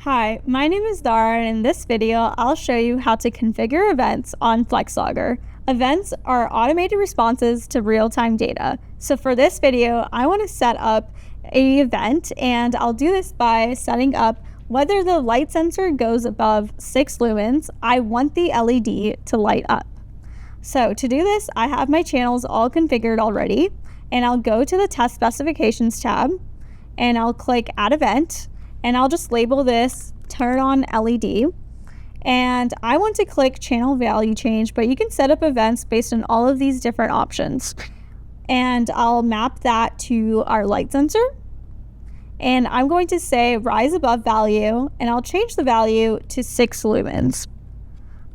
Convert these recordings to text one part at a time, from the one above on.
Hi, my name is Dara, and in this video, I'll show you how to configure events on FlexLogger. Events are automated responses to real-time data. So for this video, I want to set up an event, and I'll do this by setting up whether the light sensor goes above 6 lumens, I want the LED to light up. So to do this, I have my channels all configured already, and I'll go to the Test Specifications tab, and I'll click Add Event, and I'll just label this Turn on LED. And I want to click Channel Value Change, but you can set up events based on all of these different options. And I'll map that to our light sensor. And I'm going to say Rise Above Value, and I'll change the value to 6 lumens.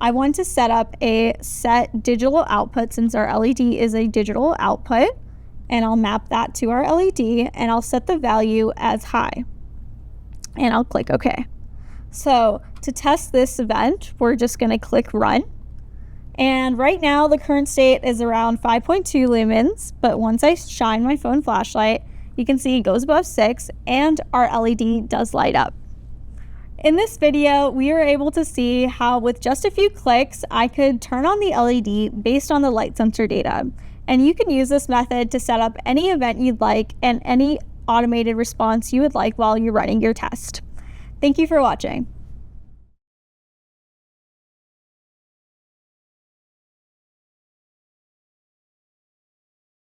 I want to set up a set digital output since our LED is a digital output, and I'll map that to our LED, and I'll set the value as high. And I'll click OK. So to test this event, we're just going to click Run. And right now, the current state is around 5.2 lumens, but once I shine my phone flashlight, you can see it goes above 6, and our LED does light up. In this video, we were able to see how with just a few clicks, I could turn on the LED based on the light sensor data. And you can use this method to set up any event you'd like and any automated response you would like while you're running your test. Thank you for watching.